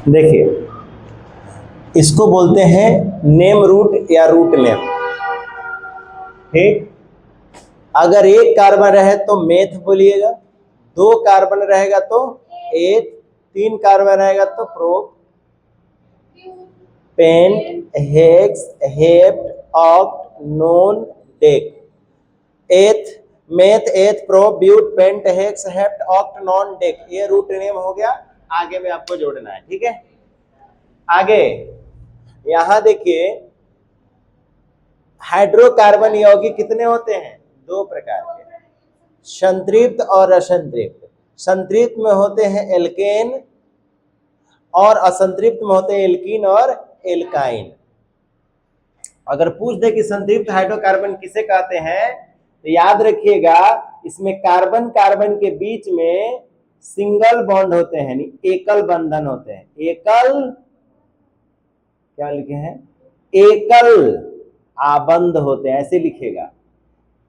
देखिए, इसको बोलते हैं नेम रूट या रूट नेम। ठीक, अगर एक कार्बन रहे तो मेथ बोलिएगा, 2 कार्बन रहेगा तो एथ, 3 कार्बन रहेगा तो prop, pent, hex, hept, oct, non, dec. Eth, meth, eth, prop, but, pent, hex, hept, oct, non, dec, ये रूट नेम हो गया। आगे में आपको जोड़ना है। ठीक है, आगे यहां देखिए, हाइड्रोकार्बन यौगिक कितने होते हैं? 2 प्रकार के, संतृप्त और असंतृप्त। संतृप्त में होते हैं एल्केन और असंतृप्त में होते हैं एल्कीन और एल्काइन। अगर पूछ दे कि संतृप्त हाइड्रोकार्बन किसे कहते हैं, तो याद रखिएगा, इसमें कार्बन कार्बन के बीच में सिंगल बॉन्ड होते हैं, यानी एकल बंधन होते हैं। एकल, क्या लिखे हैं? एकल आबंध होते हैं, ऐसे लिखेगा,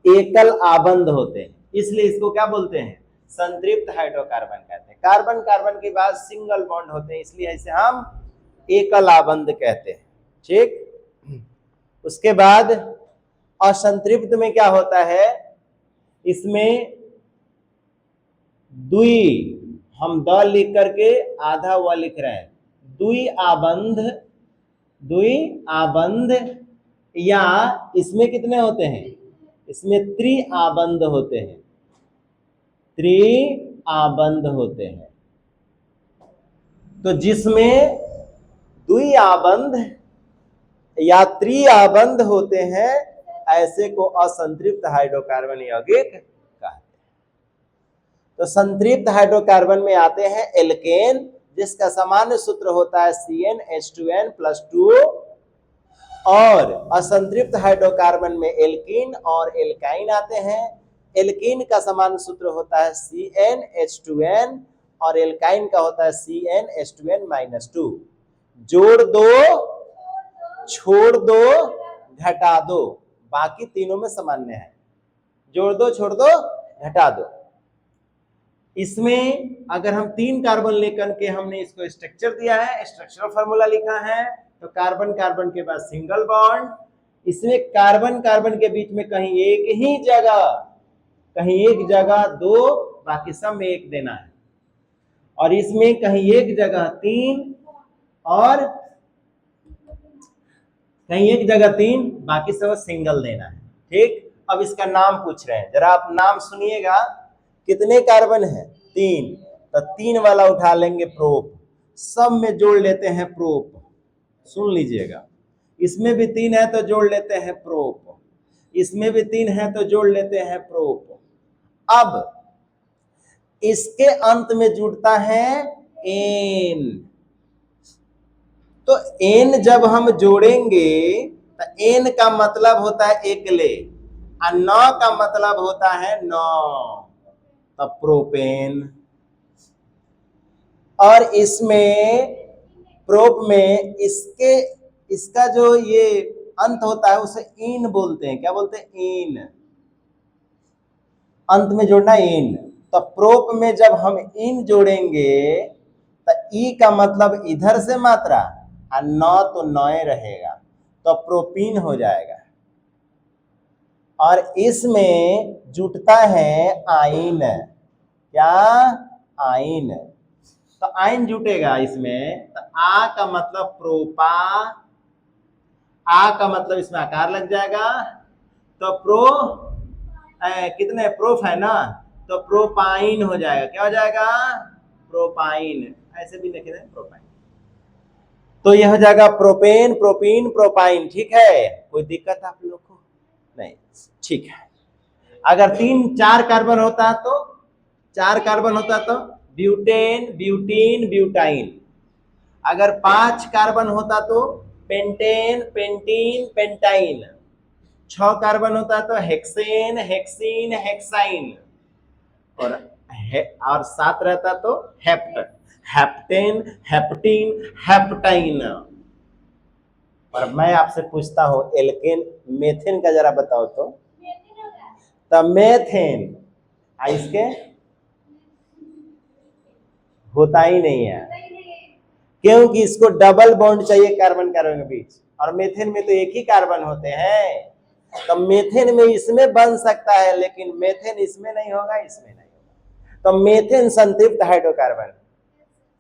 एकल आबंध होते हैं, इसलिए इसको क्या बोलते हैं? संतृप्त हाइड्रोकार्बन कहते हैं। कार्बन कार्बन के बाद सिंगल बॉन्ड होते हैं, इसलिए इसे हम एकल आबंध कहते हैं। ठीक, उसके बाद असंतृप्त में क्या होता है? इसमें द्वि, हम द लिख करके आधा व लिख रहे हैं, द्वि आबंध, द्वि आबंध, या इसमें कितने होते हैं? इसमें त्रि आबंध होते हैं, त्रि आबंध होते हैं। तो जिसमें द्वि आबंध या त्रि आबंध होते हैं, ऐसे को असंतृप्त हाइड्रोकार्बन यौगिक कहते हैं। तो संतृप्त हाइड्रोकार्बन में आते हैं एल्केन, जिसका सामान्य सूत्र होता है CnH2n+2, और असंतृप्त हाइड्रोकार्बन में एल्कीन और एल्काइन आते हैं। एल्कीन का सामान्य सूत्र होता है CnH2n और एल्काइन का होता है CnH2n-2। जोड़ दो, छोड़ दो, घटा दो, बाकी तीनों में सामान्य है। जोड़ दो, छोड़ दो, घटा दो। इसमें अगर हम 3 कार्बन लेकर के हमने इसको स्ट्रक्चर दिया है, स्ट्रक्चरल फार्मूला लिखा है, तो कार्बन कार्बन के बाद सिंगल बॉन्ड, इसमें कार्बन कार्बन के बीच में कहीं एक ही जगह, कहीं एक जगह 2, बाकी सब में 1 देना है, और इसमें कहीं एक जगह 3 और कहीं एक जगह 3, बाकी सब सिंगल देना है। ठीक, अब इसका नाम पूछ रहे हैं, जरा आप नाम सुनिएगा। कितने कार्बन है? 3, तो 3 वाला उठा लेंगे प्रोप, सब में जोड़ लेते हैं प्रोप। सुन लीजिएगा, इसमें भी 3 है तो जोड़ लेते हैं प्रोप, इसमें भी 3 है तो जोड़ लेते हैं प्रोप। अब इसके अंत में जुड़ता है एन, तो एन जब हम जोड़ेंगे तो एन का मतलब होता है एकले, और 9 का मतलब होता है 9, तब प्रोपेन। और इसमें प्रोप में इसका जो ये अंत होता है उसे इन बोलते हैं। क्या बोलते हैं? इन, अंत में जोड़ना इन। तो प्रोप में जब हम इन जोड़ेंगे तो ई का मतलब इधर से मात्रा, और 9 तो 9 रहेगा, तो प्रोपीन हो जाएगा। और इसमें जुटता है आइन। क्या? आइन। तो आइन जुटेगा इसमें, तो आ का मतलब प्रोपा, आ का मतलब इसमें आकार लग जाएगा, तो कितने प्रोफ है ना, तो प्रोपाइन हो जाएगा। क्या हो जाएगा? प्रोपाइन, ऐसे भी लिखे हैं प्रोपाइन। तो यह हो जाएगा प्रोपेन, प्रोपीन, प्रोपाइन। ठीक है, कोई दिक्कत आप लोग को नहीं? ठीक है। अगर 3-4 कार्बन होता तो, 4 कार्बन होता तो ब्यूटेन, ब्यूटीन, ब्यूटाइन। अगर 5 कार्बन होता तो पेंटेन, पेंटीन, पेंटाइन। 6 कार्बन होता तो हेक्सेन, हेक्सीन, हेक्साइन। और 7 रहता तो हेप्ट, हेप्टेन, हेप्टीन, हेप्टाइन। और मैं आपसे पूछता हूं एल्केन, मेथेन का जरा बताओ तो मेथेन इसके होता ही नहीं है। क्योंकि इसको डबल बॉन्ड चाहिए कार्बन कार्बन के बीच, और मेथेन में तो एक ही कार्बन होते हैं। तो मेथेन में इसमें बन सकता है, लेकिन मेथेन इसमें नहीं होगा, इसमें नहीं होगा। तो मेथेन संतृप्त हाइड्रोकार्बन,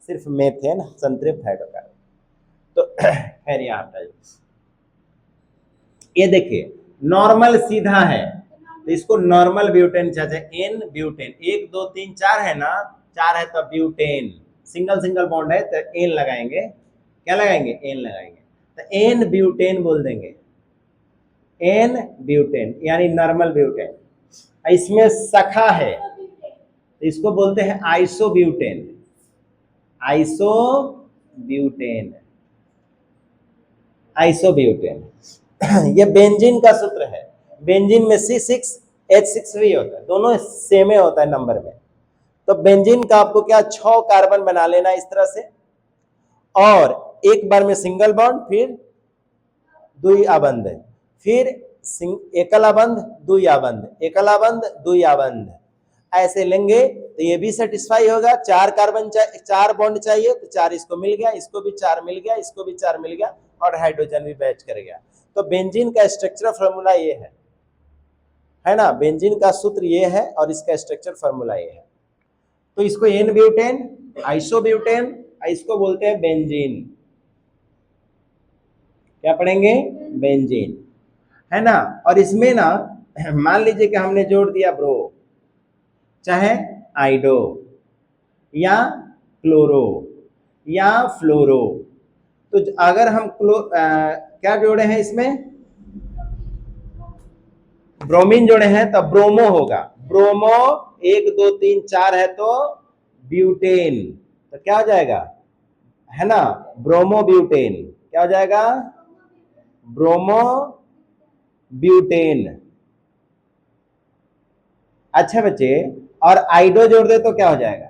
सिर्फ मेथेन संतृप्त हाइड्रोकार्बन। तो खैर यहाँ हटाइए। ये देखिए नॉर्मल सीधा है, तो इसको नॉर्मल ब्यूटेन चाहिए, एन ब्यूटेन, 1 2 3 4 है ना, 4 है तो ब्यूटेन, सिंगल सिंगल बॉन्ड है तो एन लगाएंगे, क्या लगाएंगे, एन लगाएंगे, तो एन ब्यूटेन बोल देंगे, एन ब्यूटेन यानी नॉर्मल ब्यूटेन। इसमें सखा है तो इसको बोलते हैं आइसोब्यूटेन, आइसोब्यूटेन, आइसोब्यूटेन। ये बेंजीन का सूत्र है, बेंजीन में C6H6 होता है, दोनों सेम होता है नंबर में। तो बेंजीन का आपको क्या 6 कार्बन बना लेना इस तरह से, और एक बार में सिंगल बॉन्ड, फिर द्वि आबंध, फिर एकल आबंध, द्वि आबंध, एकल आबंध, द्वि आबंध, ऐसे लेंगे तो ये भी सेटिस्फाई होगा। 4 कार्बन 4 बॉन्ड चाहिए तो 4 इसको मिल गया, इसको भी 4 मिल गया, इसको भी 4 मिल गया, और हाइड्रोजन भी बैच कर गया। तो बेंजीन का स्ट्रक्चर फॉर्मूला ये है ना, बेंजीन का सूत्र ये है और इसका स्ट्रक्चर फॉर्मूला ये है। तो इसको एन ब्यूटेन, आइसोब्यूटेन, इसको बोलते हैं बेंजीन। क्या पढ़ेंगे, बेंजीन, है ना। और इसमें ना मान लीजिए कि हमने जोड़ दिया ब्रो, चाहे आइडो या क्लोरो या फ्लोरो, तो अगर हम क्या जोड़े हैं इसमें, ब्रोमीन जोड़े हैं तो ब्रोमो होगा, ब्रोमो 1 2 3 4 है तो ब्यूटेन, तो क्या हो जाएगा, है ना, ब्रोमो ब्यूटेन, क्या हो जाएगा, ब्रोमो ब्यूटेन। अच्छा बच्चे, और आइडो जोड़ दे तो क्या हो जाएगा,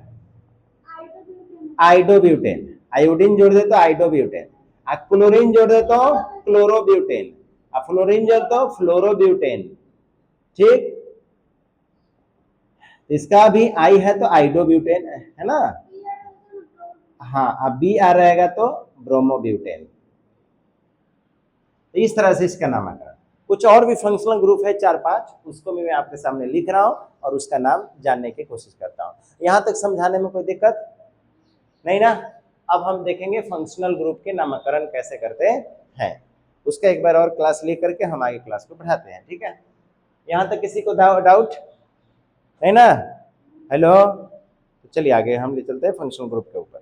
आइडोब्यूटेन, आयोडीन जोड़ दे तो आइडोब्यूटेन, क्लोरीन जोड़ दे तो क्लोरोब्यूटेन, फ्लोरीन जोड़ तो फ्लोरोब्यूटेन, ठीक। इसका भी आई है तो आइडोब्यूटेन, है ना, हाँ, अब बी आ रहेगा तो ब्रोमोब्यूटेन। तो इस तरह से इसका नामकरण। कुछ और भी फंक्शनल ग्रुप है 4-5, उसको भी मैं आपके सामने लिख रहा हूं और उसका नाम जानने की कोशिश करता हूं। यहां तक समझाने में कोई दिक्कत नहीं ना। अब हम देखेंगे फंक्शनल ग्रुप के नामकरण कैसे करते हैं, उसका एक बार और क्लास लेकर के हम आगे क्लास को बढ़ाते हैं, ठीक है। यहां तक किसी को डाउट है ना, हेलो, तो चलिए आगे हम ले चलते हैं फंक्शनल ग्रुप के ऊपर।